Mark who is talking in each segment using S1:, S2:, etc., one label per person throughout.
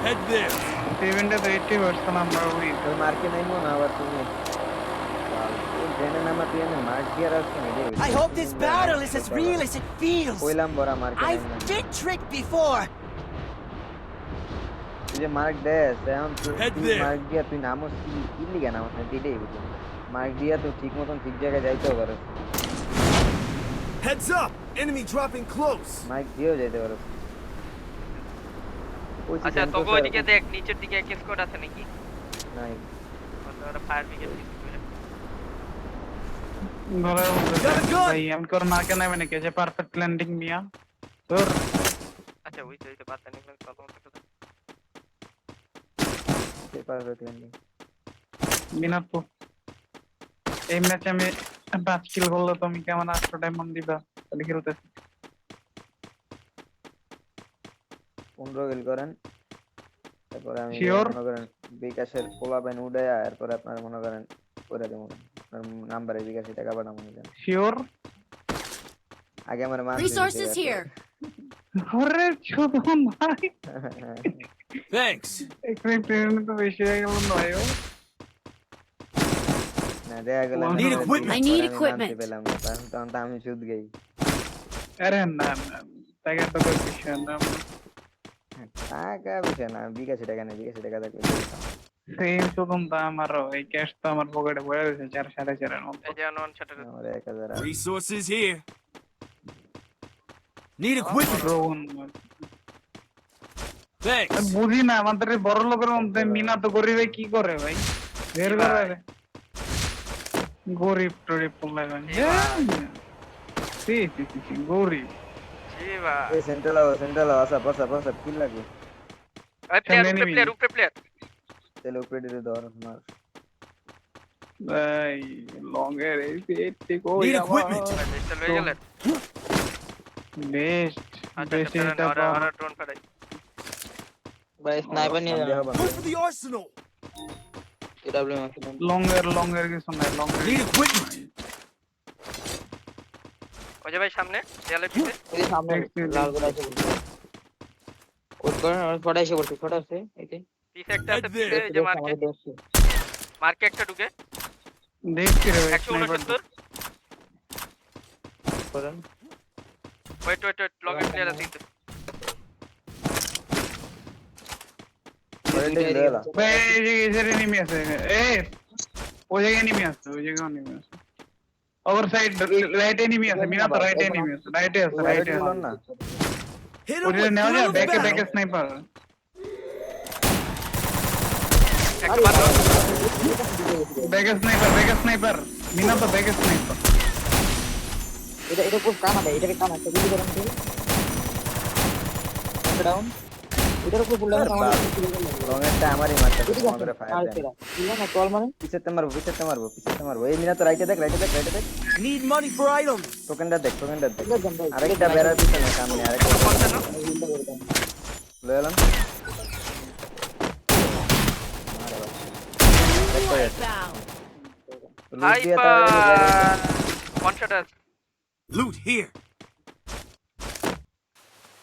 S1: Head there.
S2: ইভেন্টে তো 80% আমরা উইন।
S3: ওই মার্কে নাইমো না আবার তুমি জেনে নামা তুই আমি মার্ক দিয়ে রাখছি না রে
S4: I hope this battle is as real as it feels.
S3: কইলাম বড়া মার্কে
S4: I've
S3: Naim
S4: been tricked before.
S3: তুই যে মার্ক দেস এখন তুই
S1: Head there.
S3: মার্ক দিয়া তুই নামো কি লিগা নামো না দিলেই বুঝি মার্ক দিয়া তো ঠিক মতন ঠিক জায়গায় যাইতেও পারো
S1: Heads up. Enemy dropping close.
S3: Mark দিয়েও যাইতে পারো
S5: আচ্ছা তোকে ওইদিকে দেখ নিচের দিকে এক স্কোয়াড আছে নাকি
S3: নাই
S5: ওরা ফায়ার ব্রিগেড
S2: ধরে ভাই আমি কোন মার্কে নাইবে নাকি যে পারফেক্ট ল্যান্ডিং মিয়া তোর
S5: আচ্ছা ওই তো বাদ দেন প্রথম কথা
S3: পেপার রেকল্যান্ডিং
S2: মিনাপু এই ম্যাচে আমি 5 কিল করলে তুমি কেমন 800 ডায়মন্ড দিবা তাহলে খেলতেছি
S3: 15 কিল করেন তারপরে আমি
S2: Sure?
S3: মনে করেন বিকাশের পোলা বেন উড়ায়া এরপর আপনার মনে করেন করে দেব আপনার নাম্বারে বিকাশে টাকা পাঠাবো না
S2: শিওর
S3: আগে আমার মান
S6: Resources here.
S2: আরে ছোট ভাই
S1: Thanks.
S2: এখানে ট্রেন তো বেশি হয়ে গেল নয়
S3: না দেয়া গেল
S1: Need equipment.
S6: I need equipment.
S3: পেলাম না তখন তো আমি সুদ গই
S2: আরে না না টাকা তো কই বিষয় না
S3: টাকা বিষয় না বিকাশে টাকা নেই বিকাশে টাকা থাকলে
S2: সেম শুধু তো আমারও এই ক্যাশ তো আমার পকেটে পড়ে রয়েছে 4.5 এর মতো
S5: এই যে নন শাটার
S3: আমার 1000
S1: Resources here. Need equipment.
S2: Drone
S1: Thanks.
S2: বুঝি না আমাদের এই বড় লোকের মধ্যে মিনা তো গরিবে কি করে ভাই বের করে গরিব টরিব বললে ভাই সি গরিব
S5: জিবা
S3: এই সেন্ট্রাল আসা পাসা কি লাগে
S5: এই প্লেয়ার উপরে প্লেয়ার
S3: তেলে উপরে দিতে ধর মার
S2: ভাই লং এর এই পেটে কই
S1: Need
S2: আমার
S1: equipment.
S5: বেস্ট হয়ে গেল
S2: বেস্ট
S5: আচ্ছা
S2: বেস্ট এটা
S5: ওরা ড্রোন ফাটাই
S7: ভাই স্নাইপার নিয়ে যান
S1: Go for the arsenal.
S7: AW
S2: long এর কিছু নাই লং এর
S1: Need equipment.
S5: ওই যে ভাই সামনে দেয়ালের পিছে
S7: এই সামনে লাল গোলা আছে ওর করে আর ফটা এসে পড়ছে ফটা আছে এই যে
S5: পিছে একটা আছে পিছে এই যে মার্কে মার্কে একটা ঢুকে
S2: দেখছি রে
S5: 169
S7: করেন
S5: ওয়েট লগের প্লেয়ার আছে কিন্তু
S2: ভাই এই যে এর এনিমি আছে এই ওই জায়গায় এনিমি আছে ওভার সাইড রাইট এনিমি আছে মিনা তো রাইট এনিমি আছে রাইটে আছে
S3: না
S1: Hit him
S2: ওরে
S1: with
S2: নেওয়া যায়
S1: thrill of
S2: ব্যাকে
S1: battle.
S2: স্নাইপার
S5: একটা বাদ দাও।
S2: ব্যাকে স্নাইপার মিনা তো ব্যাকে স্নাইপার
S7: এটা পুরো কানা ভাই এটাকে কানা তো বুঝি করেন তো ডাউন এটার উপর বুলাম আমাদের
S3: রঙেরটা আমারই মারতে আমাদের ফায়ার দেন
S7: না না কল মানে
S3: পিছতে মারবো এই মিনা তো রাইটে দেখ
S1: Need money for items.
S3: টোকেনটা দেখ
S7: একদম ভাই
S3: আরেকটা বেড়ার পিছনে সামনে আরেকটা
S5: 55
S3: লয়ে এলাম
S5: হাই
S3: লুট
S5: ওয়ান শট আছে
S1: Loot here.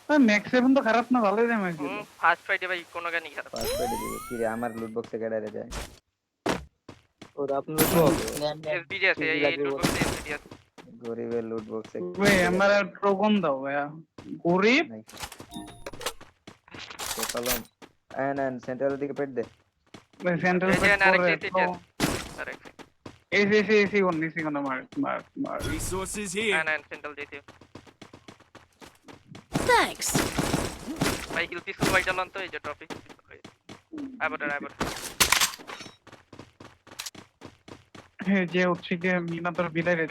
S2: ম্যাক্স 7 তো খারাপ না ভালোই ড্যামেজ দিল
S5: ফার্স্ট ফাইটে ভাই কোনো গানই খারাপ
S3: পাস করে দিবি কি রে আমার লুট বক্সে কেডারে যায়
S7: ওর আপনার তো
S5: এসবিডি আছে এই লুট বক্সে এসবিডি আছে
S3: গরিবের লুট বক্সে
S2: ভাই আমার টোকন দাও ভাই গরিব
S3: তো কলম এন্ড সেন্ট্রাল দিকে পেট দে
S2: ভাই সেন্ট্রাল
S5: এই যে আরেকটা টিচার আরেকটা
S2: এসি কোন মার
S1: Resources here.
S5: না সেন্ট্রাল দিতে
S6: Thanks.
S5: ভাই হিল পিস্তল ভাইটা লন তো এই যে ট্রফি আবার
S2: হ্যাঁ যে হচ্ছে কি মিনা তোর বিদায় রে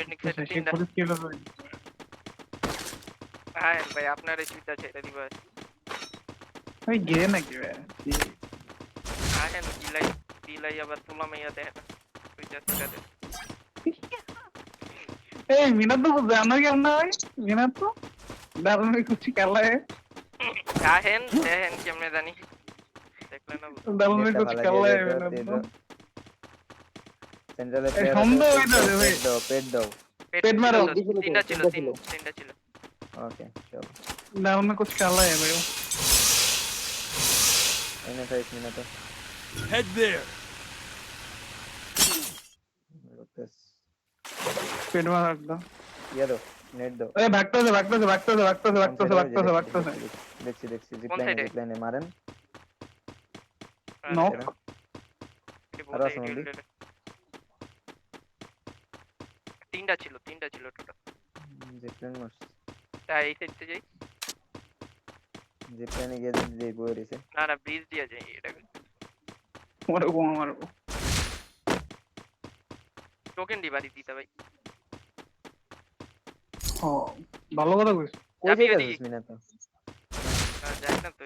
S2: সেই পুলিশ কি হলো
S5: হ্যাঁ ভাই আপনার এই সুবিধা আছে এটা দিবা
S2: ভাই গে নাকি ভাই
S5: হ্যাঁ দিলাই আবার তোমরা মাইয়া দেয় না তুই জাস্ট কাটে
S2: এই মিনা তো জানো কেমন ভাই মিনা তো দারুণ কুछ খেলা है
S5: কাহেন কেমনে জানি দেখলে না
S2: দারুণ कुछ খেলা है মিনা
S3: সেন্ট্রালে
S2: এই সম্ভব এটা রে ভাই
S3: পেট দাও
S2: পেট মারো
S5: তিনটা ছিল
S3: ওকে চলো
S2: दारुण कुछ খেলা है भाई
S3: এনে ফাইস মিনাতো
S1: Head there.
S3: করতেছ
S2: পেট মার একদম
S3: ইয়া দাও নেট দাও
S2: এ ভাগতেছে
S3: দেখছি
S5: কোন side এ?
S3: জিপলাইনে মারেন
S2: নক
S3: আরো আছে মন্দি?
S5: তিনটা ছিল টোটাল।
S3: জিপলাইন মারছ
S5: তাই এই সাইডে যাই।
S3: জিপলাইনে গিয়ে দিয়ে বই রইছে
S5: না ব্রিজ দিয়ে যাই এটা।
S2: মারবো
S5: টোকেন দিবারি দিতে ভাই।
S2: ও ভালো কথা কইছ
S3: কই
S5: যাবি
S3: থেকে
S5: ওদিকে?
S3: আসছিস মিনাতো
S5: যাই না তো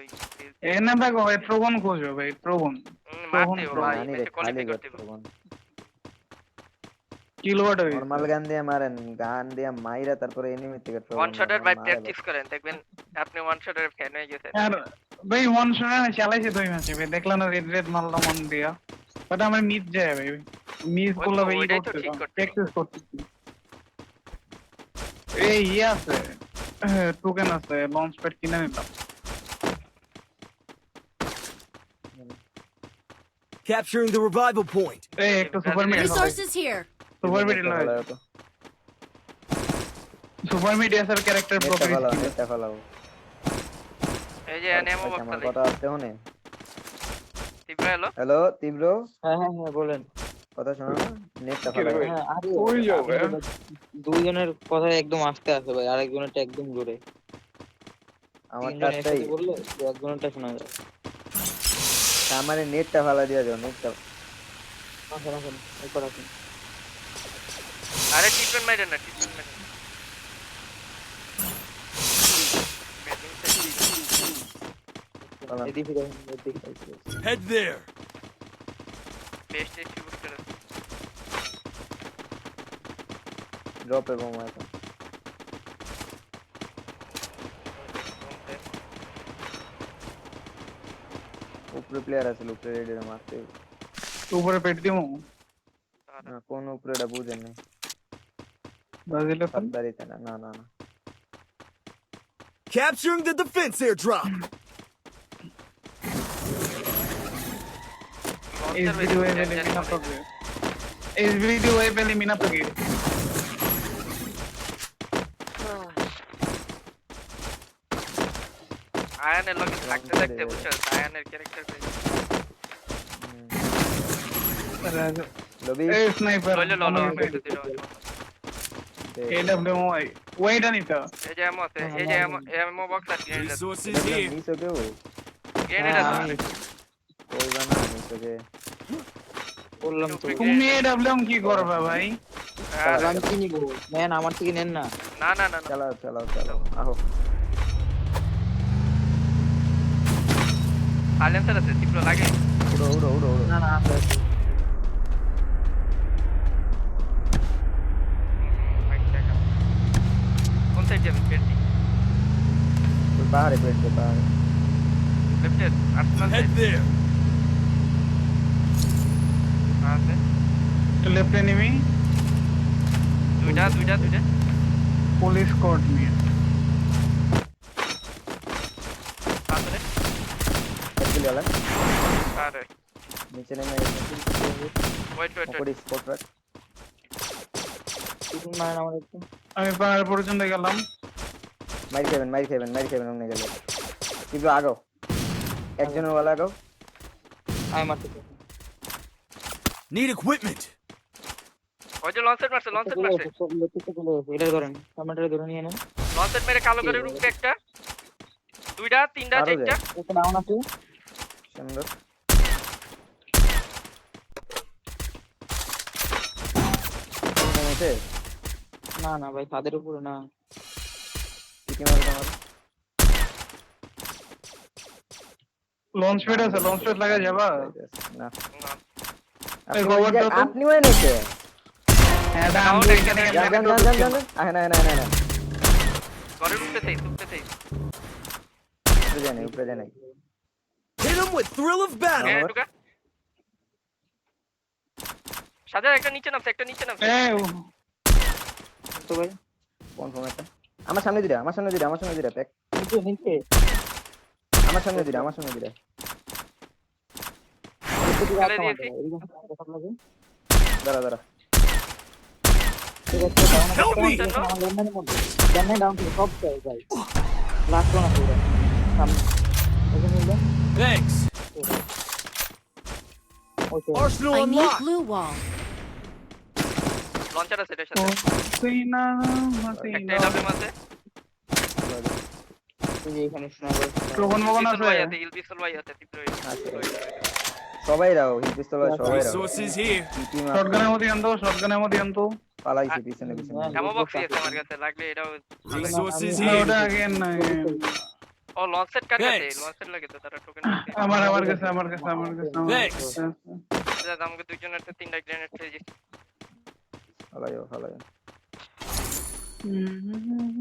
S2: এ না দেখো ভাই ট্রোবন খোঁজো ভাই ট্রোবন
S5: মারতে হবে ভাই
S3: জানি রে
S5: মেসে
S3: খালি
S5: কোয়ালিফাই করতে হবে।
S3: করতে
S2: কিলোয়াট হই
S3: নরমাল গান দিয়ে মারেন গান দিয়ে মাইরা তারপরে এনিমি থেকে
S5: ওয়ান শটার ভাই প্র্যাকটিস করেন দেখবেন আপনি ওয়ান শটার ফ্যান হয়ে গেছেন।
S2: আর ভাই ওয়ান শট না চালাইছে 2 ম্যাচে ভাই দেখলাম না রেড মারলাম মন দিয়া বাট আমার মিস যায় ভাই মিস করলে ভাই
S5: ওইটাই তো ঠিক করতে হবে।
S2: প্র্যাকটিস করতে এই ইয়ে আছে টোকেন আছে লঞ্চ প্যাড কিনে নিলাম
S1: Capturing the revival point.
S2: এই একটা super mid
S6: Resources here.
S2: Super mid super mid এর ক্যারেক্টার প্রপার্টি
S3: নেটটা ফলাও
S5: এই যে এনএমও বক্স
S3: আমার
S5: আছে।
S3: কথা আসতে হনে
S5: তীব্র হলো।
S3: হ্যালো তীব্র
S7: হ্যাঁ বলেন।
S3: কথা শোনো না নেটটা ফলাও
S7: হ্যাঁ আরে
S2: ওই যাও ভাই।
S7: দুইজনের কথা একদম আস্তে আছে ভাই, আরেকজনেরটা একদম জোরে।
S3: আমার
S7: তিনজন
S3: কাছটাই
S7: একসাথে বললে একজনেরটা শোনা যায়।
S3: আমার নেটটা ফালা দিয়া যাও নেটটা
S7: আসেন এরপর আসেন।
S5: আরে টিপেন মাইরেন না টিপেন মাইরেন।
S7: এদিকে দেখেন, এদিকে দেখেন।
S1: Head there.
S5: বেস্ট ডিস্ট্রিবিউট করে।
S3: ড্রপে বোমা এখন উপরে প্লেয়ার আছে উপরে রেডি মারতে
S2: উপরে পেট দিমু
S3: না কোন উপরেটা বুঝেন না
S2: ব্রাজিলের তো
S3: বাড়িতে না না না না
S1: Capturing the defense airdrop.
S2: इस वीडियो में एलिमिना तो गए इस वीडियो में एलिमिना तो गए
S5: আয়ানের লগে থাকতে থাকতে বুঝছো আয়ানের ক্যারেক্টার কই
S3: লবি
S2: ए स्नाइपर
S5: লইলে ললো
S2: एडब्ल्यू ওয়েট আনিতা
S5: এই যে এমো আছে এই যে এমো বক্স আছে
S1: Resources here.
S3: নিছো কেউ
S5: গ্রেনেড আছে
S3: কইবা না নিছো কে
S7: বললাম তো
S2: তুমি এডব্লিউ কি করবে ভাই
S7: আমি কি নিব? নেন আমার থেকে নেন না।
S5: না না না
S3: চালাও চালাও চালাও আহো
S5: সাইলেন্সার আছে তীব্র লাগে
S3: উড়ো উড়ো উড়ো উড়ো
S7: না আছে।
S5: কোন সাইড যাবেন পেন্টি
S3: ওই পাহাড়ে পেটে পাহাড়ে
S5: লেফটে আর্সেনাল
S1: Head there.
S5: আছে
S2: लेफ्ट एनिमी
S5: দুইটা
S2: पुलिस कोर्ट में
S5: আসলে
S3: একচুয়ালি আলা
S5: আরে
S3: নিচে নেমে
S5: ওয়েট
S3: পকড়ি স্পট রাখ
S7: তিন মারেন আমার একটু।
S2: আমি পাহাড় পর্যন্ত গেলাম
S3: মারি খাবেন অন্য গেলে কিন্তু আগাও একজনের ওয়ালা আগাও
S7: আমি মারতে চাই।
S1: Need equipment.
S5: ওই যে লঞ্চেট মারছে
S7: এটা ধরেন টমেটোটা ধরে নিয়ে নেন।
S5: লঞ্চেট মেরে কালো করে রূপে একটা দুইটা তিনটা
S3: আরো
S5: চারটা
S7: একটা ডাউন আছে।
S3: সুন্দর নেমেছে
S7: না ভাই তাদের উপরে না।
S3: কি মারো তোমার
S2: লঞ্চ প্যাড আছে লঞ্চ প্যাড লাগা যাবা
S3: না
S2: এই কভার দাও তো
S3: আপনি ওই নেছে
S2: হ্যাঁ দাম
S3: জান আহে না
S5: ঘরে রূপে সেই
S3: উপরে জানে
S1: Hit him with thrill of battle.
S5: হ্যাঁ ঢুকা সাদা একটা নিচে নামছে
S2: এ
S7: তো ভাই
S3: কোন ফোন এটা আমার সামনে দিরা প্যাক
S7: নিচে
S3: আমার সামনে দিরা
S5: ফেলে দিয়েছি।
S3: দাঁড়া দাঁড়া
S1: Help me! Thanks. Arsenal
S6: I need
S1: unlocked.
S6: blue wall.
S5: Launcher আছে এটার সাথে।
S2: হাসিনা
S5: একটা
S2: হাসিনা
S5: এডব্লিউএম আছে।
S7: এখানে স্নাইপার
S2: প্রবণ মগন
S5: পিস্তল
S2: আছে
S5: ভাই আছে, পিস্তল ভাই আছে, তীব্র
S3: সবাই রাও হিল পিস্তল সবাই রাও
S1: Resources here.
S3: টিম
S2: শটগানের মধ্যে আনতো শটগানের মধ্যে আনতো
S3: পালাইছে পিছনে পিছনে
S5: এমন বক্সই আছে আমার কাছে, লাগলে এটাও
S1: Resources
S2: না,
S1: here.
S2: ওটা আগে না
S5: ও লঞ্চ সেট কার কাছে?
S1: Thanks.
S5: লঞ্চ সেট লাগে তো তারা টোকেন
S2: আমার কাছে
S1: Thanks.
S5: আমাকে দুইজনের তো তিনটা গ্রেনেড খেয়ে দিয়েছি।
S3: পালাইও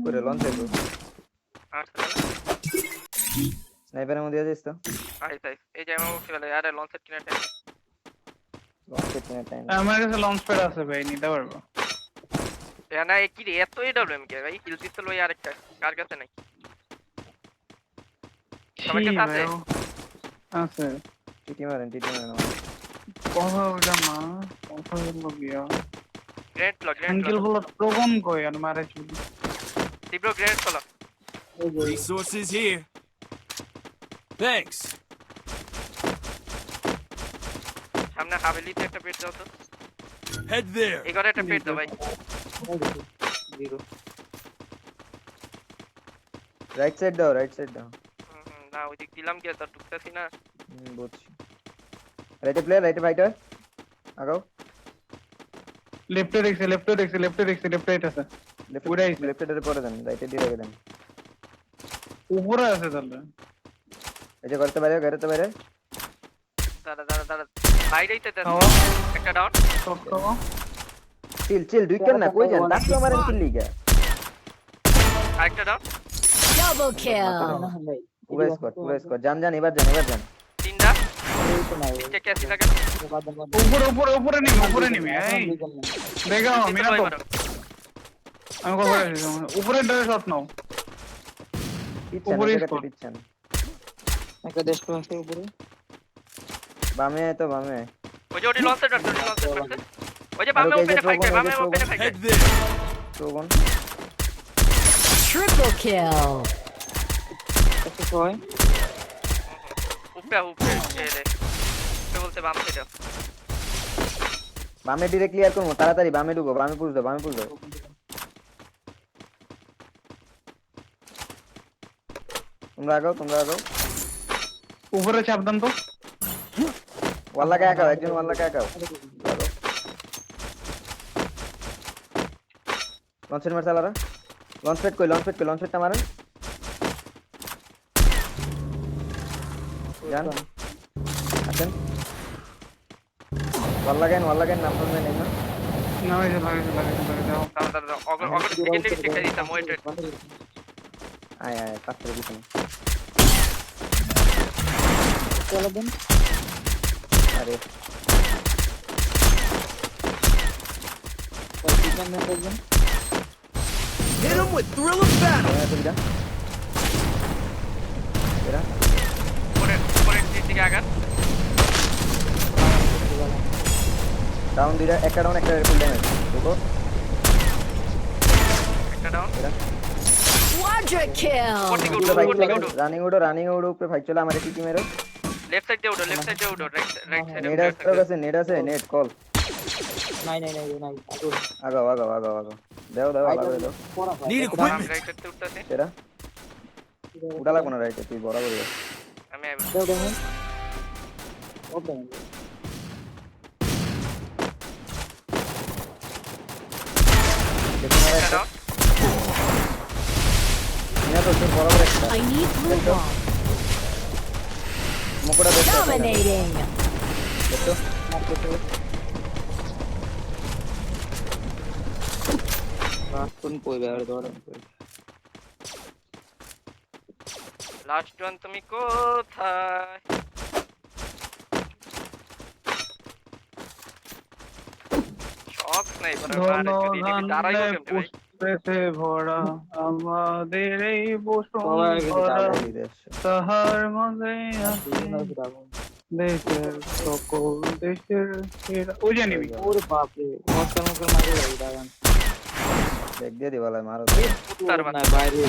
S3: করে লঞ্চ করো স্নাইপারের মধ্যে যাইছ তো
S5: এই যে আমার বক্সে ফেলে, আরে লঞ্চ সেট কিনা টাইম।
S3: লঞ্চ কিনে টাইম
S2: আমার কাছে লঞ্চ প্যাড আছে ভাই নিতে পারবো
S5: না কি রে এত এডব্লিউএম কে ভাই? হিল পিস্তল ভাই আরেকটা কার কাছে নাই? সবার কাছে আছে?
S2: আছে
S3: টিটি মারেন
S2: কথা ওটা মা কথা বলবো গিয়া
S5: গ্রেনেড লক,
S2: আঙ্কেল বলো প্রবণ কই আর মারে চুলি
S5: তীব্র grenade follow.
S1: Resources here. Thanks.
S5: সামনে হাভেলিতে একটা পেট দাও তো।
S1: Head there.
S5: এই ঘরে একটা পেট দাও ভাই।
S3: রাইট সাইড দাও
S5: না ওই দিক দিলাম কি তো ঢুকতেছি না।
S3: বুঝছি রাইটে প্লেয়ার রাইটে ফাইটার আগাও
S2: লেফটে দেখছি লেফট রাইট আছে পুরাই আছে।
S3: লেফটে পরে দেন রাইটে দিয়ে রেখে দেন
S2: উপরে আছে তাহলে
S3: এই যে করতে বাইরে
S5: দাঁড়া বাইরেই তো দেন।
S2: হাওয়া
S5: একটা ডাউন।
S2: শট খাও
S3: চিল দুইটার না কই যান তাকে মারেন কি লিগা
S5: আরেকটা ডাউন।
S6: Double kill.
S3: পুরো স্কোর জান এবার যান
S5: তিনটা কে ক্যাসি লাগে
S2: উপরে নেমে এই দেখাও মিনা তো আমি কথা বলছি উপরে ডরে শট নাও উপরে স্কোর
S3: পিছন
S7: একটা দেশ আছে উপরে
S3: বামে
S5: ওই যে ওটি লঞ্চ সেট করতে ওই যে বামে ওপেনে ফাইট
S1: Head there.
S3: প্রবণ
S6: Triple kill.
S7: কত হয়
S5: উপরে এ রে কে বলতে বাম সেটা
S3: বামে ডিরেক্ট ক্লিয়ার করবো তাড়াতাড়ি বামে ঢুকো বামে পুশ দাও তোমরা আগাও
S2: উপরে চাপ দেন তো
S3: ওয়াল্লাকে একাও একজন ওয়াল্লাকে একাও লঞ্চের মার চালারা লঞ্চ পেটটা মারেন যান আসেন ওয়াল্লাকেন নাম শুনবেন এই না
S2: না লাগে
S5: দাঁড়া অগর সেকেন্ডারি চেক দিতাম ওয়েট
S3: আয় পাঁচটার পিছনে
S7: চলো দেন
S3: আরে
S7: পিছন মেন করবেন
S1: Hit him with thrill of battle.
S3: সুবিধা এরা
S5: উপরে দিকে আগান।
S3: ডাউন দুইটা একটা ডাউন একটা ফুল ড্যামেজ দেখো
S5: একটা down.
S6: Quadra kill.
S3: Running Odoo উপরে ফাইট চলে আমার টিটি মেরো
S5: লেফট সাইড দিয়ে উঠো রাইট সাইডে
S3: নেট আছে নেট কল
S7: নাই
S3: আগাও দাও আগাও
S1: Need equipment.
S5: রাইট সাইডে উঠতেছি
S3: এরা উড়া লাগবো না রাইটে তুই বরাবর
S5: আমি
S7: দাও দেন ওপেন
S5: একটা ডাউন।
S3: বরাবর একটা
S6: I need blue wall.
S3: মুকুটা দেখো
S6: Dominating.
S3: দেখো
S7: কোন কইবে আর দৌড়ান
S5: লাস্ট ওয়ান তুমি কোথায়? সব স্নাইপার দাঁড়াইও কেমনে ভাই?
S2: পুষ্পেতে ভরা আমাদের এই
S7: সবাই
S2: বসুন্ধরা
S7: কিন্তু
S2: তাহার মধ্যে আছে দেশের সকল দেশের সেরা ওই জানি
S7: ওরে বাপ রে মস্কার মস্কার মারে ভাই দাঁড়ান
S3: দেখ দিয়ে দিবালাই মারো
S5: তার
S7: না বাইরে